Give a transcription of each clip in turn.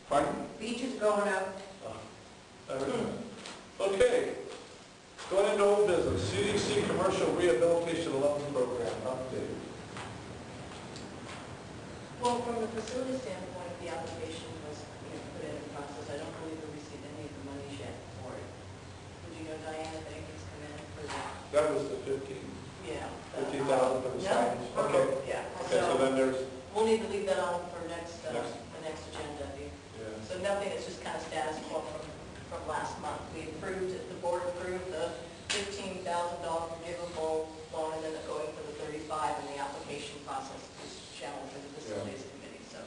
Pardon? Beach is going up. Okay. Going into old business, CDC Commercial Rehabilitation Loan Program update. Well, from the facility standpoint, the application was put in process. I don't believe we received any of the money yet for it. Would you know, Diane, if anything's come in for that? That was the 15. Yeah. 15,000 for the signage? No. Okay. Yeah. Okay, so then there's... We'll need to leave that on for the next agenda. Yeah. So nothing, it's just kind of status quo from last month. We approved, the board approved the $15,000 forgivable loan, and then going for the 35, and the application process is challenged for the facilities committee, so.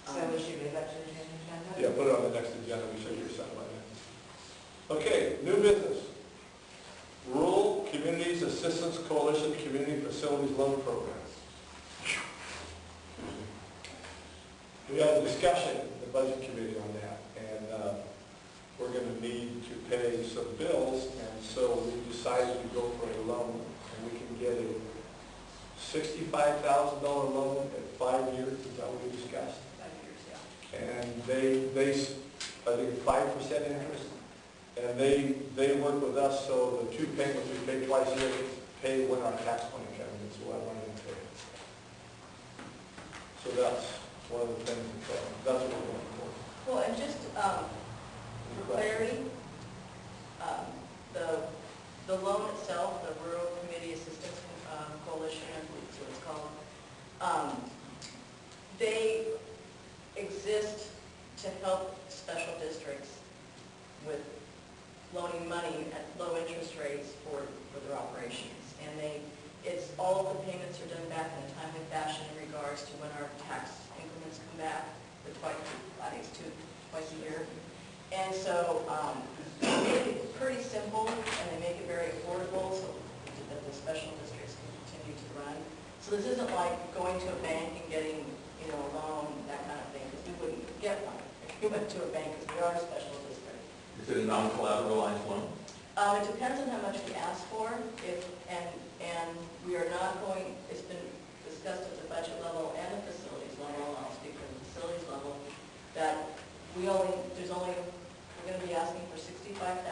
So we should leave that to the agenda? Yeah, put it on the next agenda, we should get something like that. Okay, new business. Rural Communities Assistance Coalition Community Facilities Loan Program. We had a discussion in the budget committee on that, and we're going to need to pay some bills, and so we decided to go for a loan, and we can get a $65,000 loan at 5 years. Is that what we discussed? 5 years, yeah. And they I think 5% interest, and they work with us, so the 2 payments we pay twice a year pay when our tax money comes in, so I wanted to pay. So that's one of the things that's what we're going for. Well, and just for clarity, the loan itself, the Rural Community Assistance Coalition, I believe is what it's called, they exist to help special districts with loaning money at low interest rates for their operations. And it's all of the payments are done back in a timely fashion in regards to when our tax increments come back. They're I think it's twice a year. And so they make it pretty simple, and they make it very affordable so that the special districts can continue to run. So this isn't like going to a bank and getting a loan, that kind of thing, because we wouldn't get one if we went to a bank, because we are a special district. Is it a non-collateralized loan? It depends on how much we ask for, and we are not going, it's been discussed at the budget level and the facilities level, and I'll speak for the facilities level, that we're going to be asking for $65,000.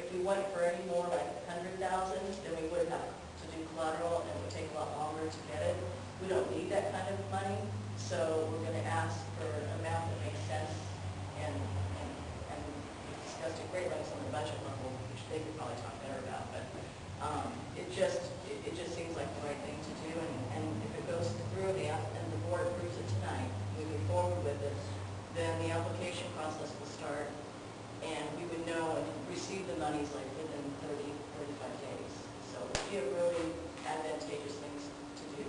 If we went for any more, like $100,000, then we would have to do collateral, and it would take a lot longer to get it. We don't need that kind of money, so we're going to ask for an amount that makes sense, and we discussed at great lengths on the budget level, which they could probably talk better about, but it just seems like the right thing to do, and if it goes through and the board approves it tonight, moving forward with it, then the application process will start, and we would know and receive the monies like within 30, 35 days. So it would be a really advantageous thing to do.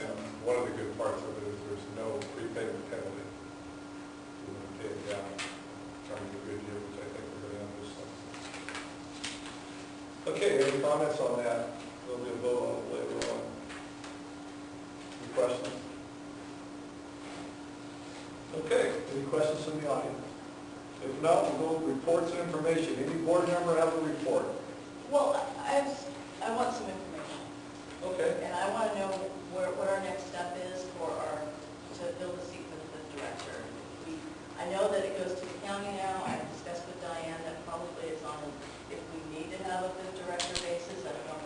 And one of the good parts of it is there's no prepayment penalty. We're going to pay it down during the good year, which I think we're going to have this summer. Okay, any comments on that? There'll be a vote on it later on. Any questions? Okay, any questions from the audience? If not, we'll go to reports and information. Any board member have a report? Well, I want some information. Okay. And I want to know what our next step is to fill the seat for the fifth director. I know that it goes to the county now. I discussed with Diane that probably it's on if we need to have a fifth director basis. I don't know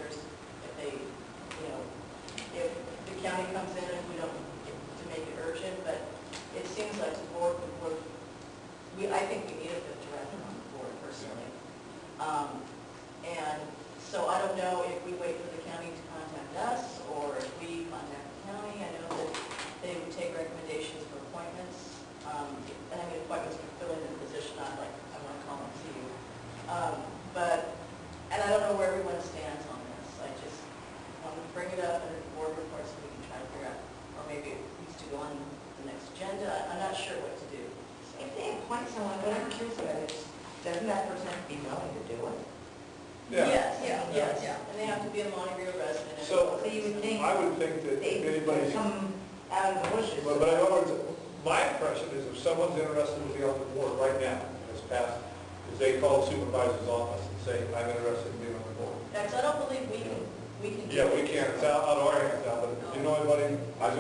if the county comes in and we don't to make it urgent, but it seems like the board would I think we need a fifth director on the board personally. And so I don't know if we wait for the county to contact us or if we contact the county. I know that they would take recommendations for appointments. And I mean appointments for filling the position. I want to call them to you. And I don't know where everyone stands on this. I just want to bring it up in the board report so we can try to figure out, or maybe it needs to go on the next agenda. I'm not sure what to do. If they appoint someone, what I'm curious about is, doesn't that person have to be willing to do it? Yeah. Yes. And they have to be a Monterey resident. So you would think I would think that they if anybody's... come out of the bushes. But in other words, my impression is if someone's interested to be on the board right now, as past, is they call the supervisor's office and say, I'm interested in being on the board. Because I don't believe we can We can. Yeah, we can't, it's out of our hands now, but if you know anybody, I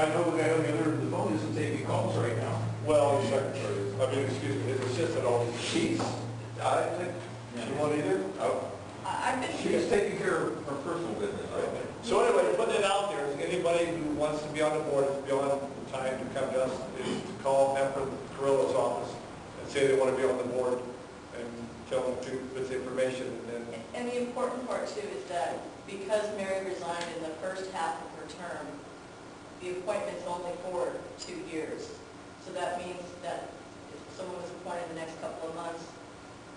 know the guy on the other end of the phone isn't taking calls right now. well, the secretary, I mean, excuse me, his assistant always. She's, I think, You want either? I've been. she's taking care of her personal business, I think. So anyway, putting it out there, anybody who wants to be on the board, is beyond the time to come to us, is to call Pepper Carrillo's office and say they want to be on the board and tell them to put the information and then. And the important part too is that because Mary resigned in the first half of her term, the appointment's only for 2 years. So that means that if someone was appointed in the next couple of months,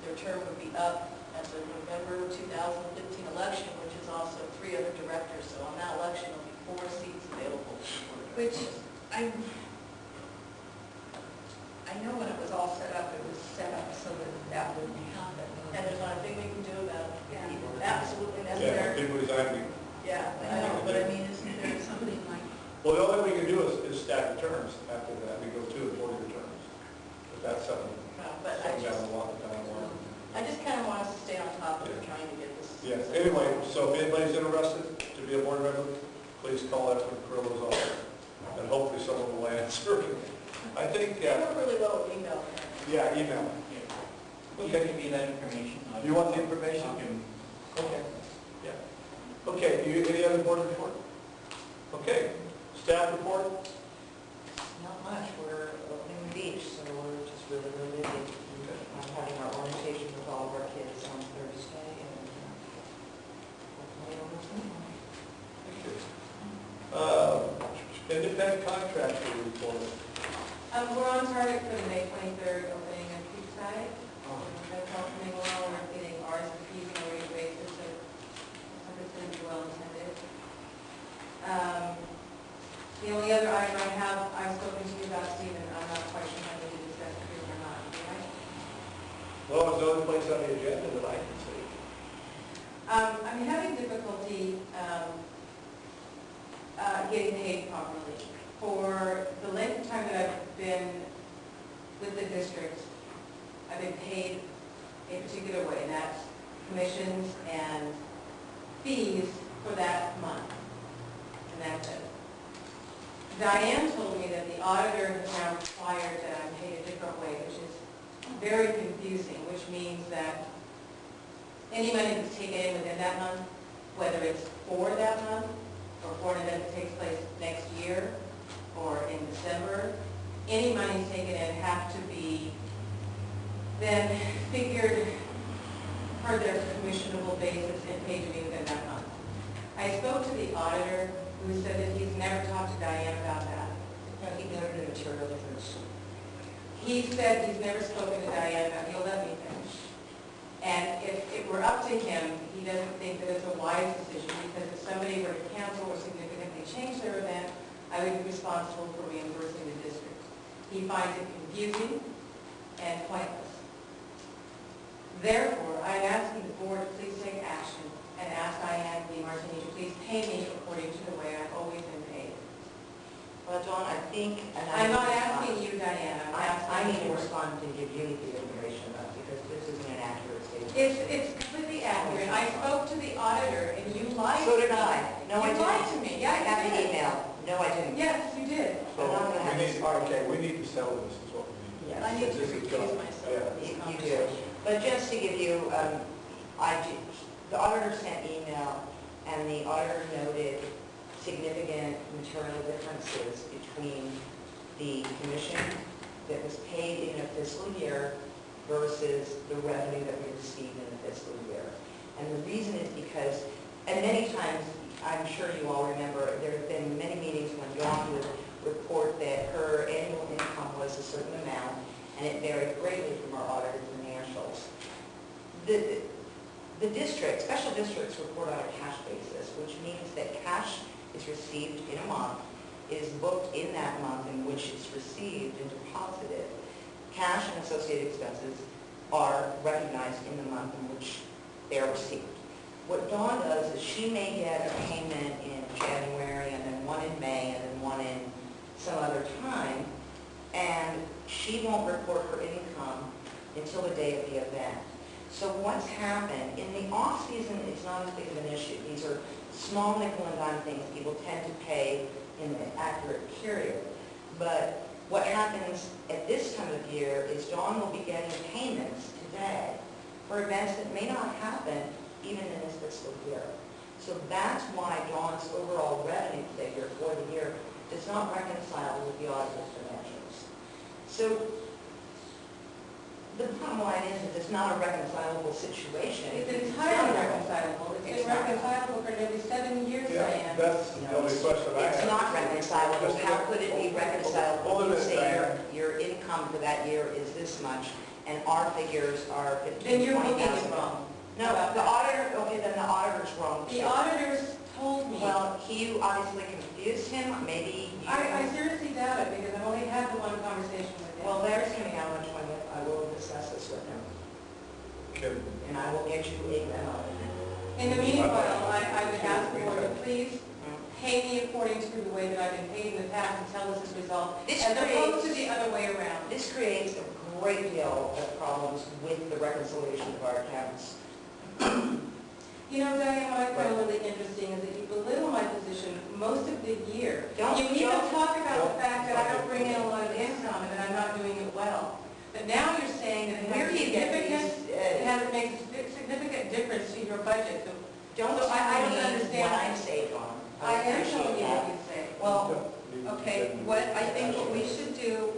their term would be up at the November 2015 election, which is also 3 other directors. So on that election, there'll be 4 seats available. Which I know when it was all set up, it was set up so that that wouldn't happen. And there's not a thing we can do about it. Yeah. Absolutely Yeah, necessary. people resign. Yeah, I know, but I mean, isn't there something like, Well, the only thing we can do is stack the terms after that. We go 2 and 4-year terms. But that's something, But I something down the line. I just kind of want us to stay on top of trying to get this. Yeah, anyway, so if anybody's interested to be a board member, please call Edwin Carrillo's office. And hopefully someone will answer. I think, They work really well with email. yeah, email. You Okay. give me that information. You want the information? Okay. Yeah. Okay, any other board report? Okay. Staff report? not much, we're opening the beach, so we're just really, really busy. I'm having our orientation with all of our kids on Thursday, and hopefully it'll go smoothly. Thank you. Independent contractor report. We're on target for the May 23rd opening of Creekside. That's all coming well. We're getting RSVPs on a regular basis, so it's going to be well attended. The only other item I have, I've spoken to you about, Stephen, I'm not quite sure how to discuss it here or not. Right? Well, there's no other place on the agenda that I can see. I'm having difficulty getting paid properly. For the length of time that I've been with the district, I've been paid a particular way, and that's commissions and fees for that month. And that's it. Diane told me that the auditor has now required that I'm paid a different way, which is very confusing, which means that any money that's taken in within that month, whether it's for that month or for an event that takes place next year or in December, any monies taken in have to be then figured per their commissionable basis and paid to me within that month. I spoke to the auditor, who said that he's never talked to Diane about that. He noted a material difference. He said he's never spoken to Diane about it. He'll let me finish. And if it were up to him, he doesn't think that it's a wise decision, because if somebody were to cancel or significantly change their event, I would be responsible for reimbursing the district. He finds it confusing and pointless. Therefore, I'm asking the board to please take action and ask Diane DeMartini to please pay me according to the way I've always been paid. Well, Dawn, I think... I'm not asking you, Diane, I'm asking I need to you. respond and give you the information, because this isn't an accurate statement. It's completely accurate. I spoke to the auditor, and you lied to me. So did I. No, I You didn't. lied to me. I Yes, have you the did. email. No, I didn't. Yes, you did. I'm not going to have this part. Okay, we need to settle this, is what we need. Yes. I need to This is recuse gone. myself Yeah. from this You do. conversation. But just to give you, the auditor sent email, and the auditor noted significant material differences between the commission that was paid in a fiscal year versus the revenue that we received in the fiscal year. And the reason is because, and many times, I'm sure you all remember, there have been many meetings when Dawn would report that her annual income was a certain amount, and it varied greatly from our audited financials. The district, special districts report on a cash basis, which means that cash is received in a month, is booked in that month in which it's received and deposited. Cash and associated expenses are recognized in the month in which they're received. What Dawn does is she may get a payment in January, and then one in May, and then one in some other time, and she won't report her income until the day of the event. So what's happened, in the off-season, it's not as big of an issue. These are small nickel and dime things people tend to pay in an accurate period. But what happens at this time of year is Dawn will be getting payments today for events that may not happen even in this fiscal year. So that's why Dawn's overall revenue figure for the year does not reconcile with the auditor's financials. So the bottom line is that it's not a reconcilable situation. It's entirely reconcilable. It's been reconcilable for nearly 7 years, Yeah, Diane. that's the only question I have. It's not reconcilable. How could it be reconcilable? Hold You it, say Diane. your income for that year is this much, and our figures are 15,000, Then you're looking 20,000. it wrong. No, the auditor, okay, then the auditor's wrong. The too. auditors told me. Well, he obviously confused him, maybe you. I seriously doubt it because I've only had the one conversation with him. Well, Larry's coming out on the 20th. I will discuss this with him, Can, and I will get you a memo. In the meanwhile, I would ask the board to please Mm. pay me according to the way that I've been paid in the past until this is resolved, This as opposed creates- to the other way around. This creates a great deal of problems with the reconciliation of our accounts. You know, Diane, what I find really interesting is that you belittle my position most of the year. Don't- You even don't- talk about don't- the fact that I don't bring in a lot of income and that I'm not doing it well. But now you're saying that Where do you get it makes a significant difference to your budget. So Don't So I don't tell me understand. what I'm saved on. I am appreciate telling you that. what you say. Well, you- okay, what I think what we should do,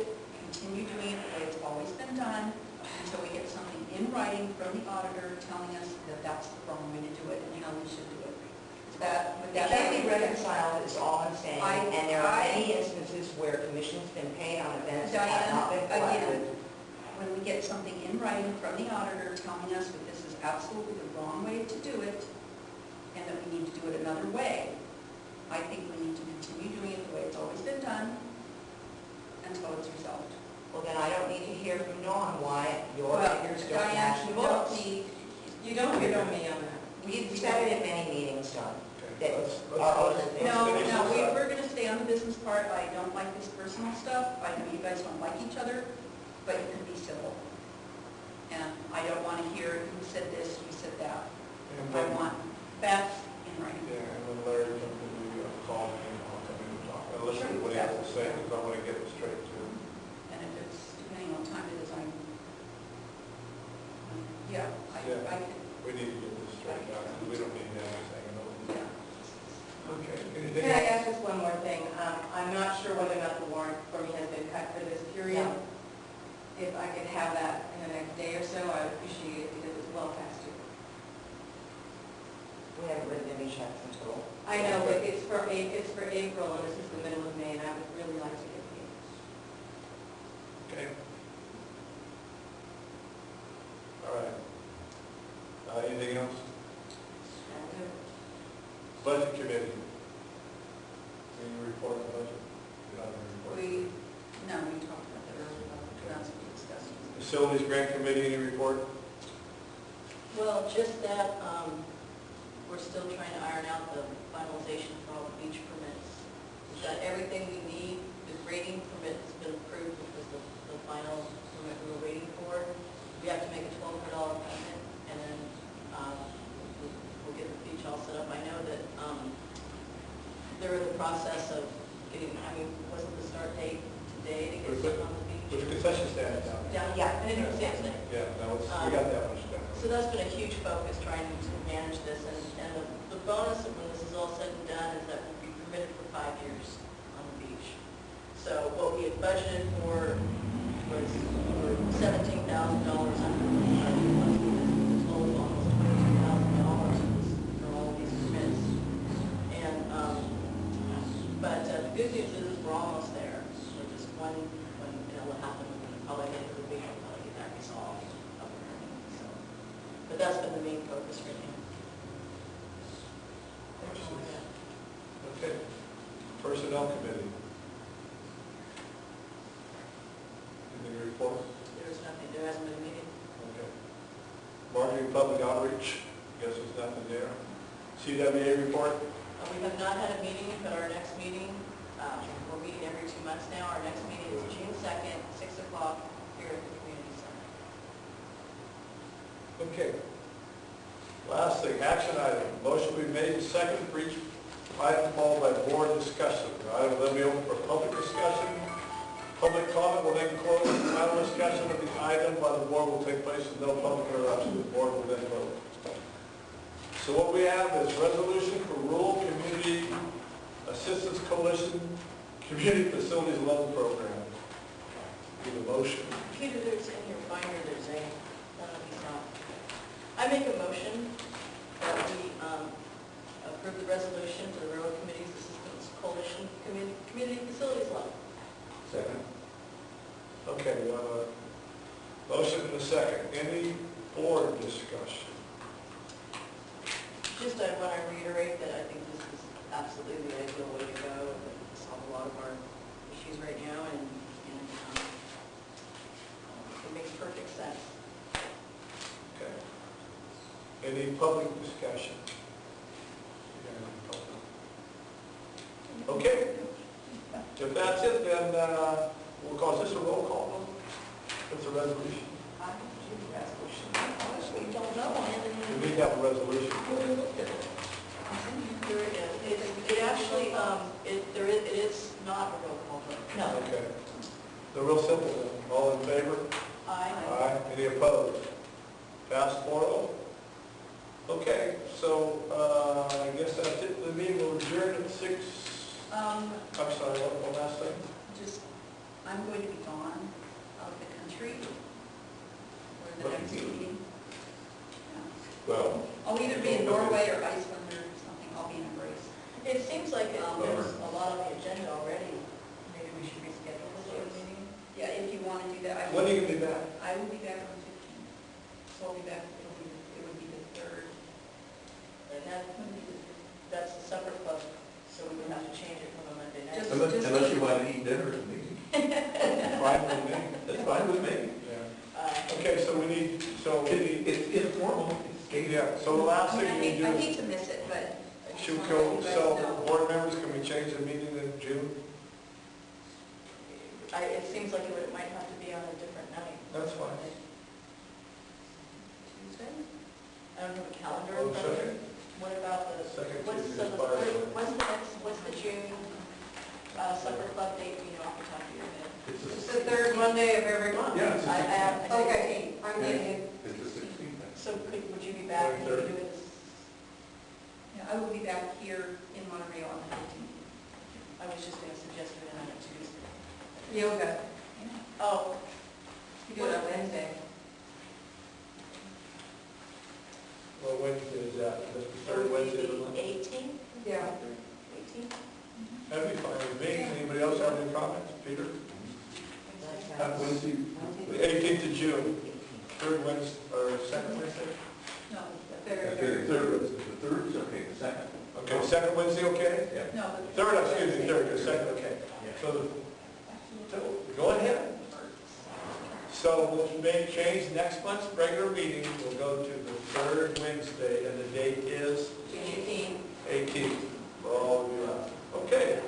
continue doing it the way it's always been done, until we get something in writing from the auditor telling us that that's the wrong way to do it and how we should do it. Is that, would It that can't be be reconciled is all I'm saying, I- and there are I- many instances where commission's been paid on events that have Diane, not been collected. again, when we get something in writing from the auditor telling us that this is absolutely the wrong way to do it, and that we need to do it another way, I think we need to continue doing it the way it's always been done until it's resolved. Well, then I don't need to hear from Dawn why your Well, figures don't Diane, match the you don't books. need, You don't get on me on that. We've said it at many meetings, Dawn. Okay, That let's- are let's- other things. no, finish no, this up. we're going to stay on the business part. I don't like this personal stuff. I know you guys don't like each other, but you can be civil. And I don't want to hear who said this, who said that. And I then- want facts in writing. Yeah, and then Larry can give you a call and I'll come in and talk. I'll listen to what he has to say because I want to get it straight to him. And if it's, depending on time it is, yeah, Yeah. I can, We need to get this straightened out because we don't need to have this hanging over. yeah. Okay, anything Can I else? ask just one more thing? I'm not sure whether or not the warrant for me has been cut for this period. If I could have that in the next day or so, I would appreciate it because it's well past due. We haven't written any checks until. I know, but it's for April and this is the middle of May and I would really like to get paid. Okay. All right. Anything else? Budget committee. Any report on budget? You don't have any report? We talked about that earlier, that's what we discussed. Facilities grant committee, any report? Well, just that, we're still trying to iron out the finalization for all the beach permits. We've got everything we need. The grading permit has been approved, which was the final permit we were waiting for. We have to make a $1,200 payment, and then we'll get the beach all set up. I know that they're in the process of getting, wasn't the start date today to get started on the beach? With the concession stand down there. Down, Yeah. I didn't understand today. Yeah, that was, we got that much done. So that's been a huge focus, trying to manage this, and the bonus of when this is all said and done is that we'll be permitted for 5 years on the beach. So what we had budgeted for was $17,000 under our the total of almost $22,000 for all of these permits. And, but the good news is we're almost there. We're just one, what happened, probably get to the beach, we'll probably get that resolved up and running, so. But that's been the main focus right now. Okay. Personnel committee. Any report? There's nothing, there hasn't been a meeting. Okay. Marketing public outreach, guess there's nothing there. CWA report? We have not had a meeting, but our next meeting, we're meeting every 2 months now. Our next meeting is June 2nd, 6 o'clock here at the community center. Okay. Last thing, action item, motion we made and second for each item followed by board discussion. The item will then be open for public discussion. Public comment will then close. Final discussion of the item by the board will take place with no public interruption. The board will then vote. So what we have is resolution for Rural Community Assistance Coalition Community Facilities Loan Program. Need a motion. Peter, there's in your binder, there's a, he's not. I make a motion that we approve the resolution for the Railroad Committee's Assistance Coalition Community Facilities Loan. Second. Okay, we have a motion and a second. Any board discussion? Just I want to reiterate that I think this is absolutely the ideal way to go and solve a lot of our issues right now, and it makes perfect sense. Okay. Any public discussion? Okay. If that's it, then we'll call this a roll call. It's a resolution. Honestly, don't know. We need to have a resolution. It actually, it is not a roll call vote. No. Okay. They're real simple then. All in favor? Aye. Aye. Any opposed? Passed 4-0. Okay, so I guess that's it. The meeting will adjourn at 6. I'm sorry, one last thing. Just, I'm going to be gone out of the country for the What next do you mean? meeting. Yeah. Well, I'll either be in Norway or Iceland or something. I'll be in a brace. It seems like there's a lot on the agenda already. Maybe we should reschedule the Zoom meeting. Yeah, if you want to do that. When are you going to be back? I will be back on the 15th. So I'll be back, it would be the 3rd. And that's a separate club, so we would have to change it from a Monday night. Just- unless you want to eat dinner at the meeting. Fine with me. That's fine with me. Yeah. Okay, so we need, so, It's informal. It's yeah, so the last I thing we hate, do I is, hate to miss it, but. I just should wanna go, let you guys so know. board members, can we change the meeting in June? It seems like it might have to be on a different night. That's fine. Tuesday? I don't have a calendar Oh, in front of me. second. What about the, Second what's Tuesday the, is fire. what's the June supper club date, you know, off the top of your head? It's the 3rd Monday of every month. Yeah, it's the I have. Okay, I'm getting it. It's the 16th. So would you be back? Can you do it? Yeah, I will be back here in Montreal on the 15th. I was just going to suggest doing it on a Tuesday. Yoga. Oh, You do it on Wednesday. Well, Wednesday is that? That's the it third would Wednesday of the be month? the 18th? Yeah. 18th? That'd be fine with me. Anybody else have any comments? Peter? Wednesday. The 18th of June, third Wednesday, or second Wednesday? No, the 3rd. Okay, the third is okay, the second. Okay, second Wednesday, okay? Yeah. No, the Third, excuse me, third, the second, okay. So, go ahead. So we'll make change next month's regular meeting. We'll go to the third Wednesday, and the date is 18th. Oh, yeah. Okay,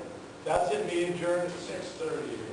that's it, meeting adjourned at 6:30.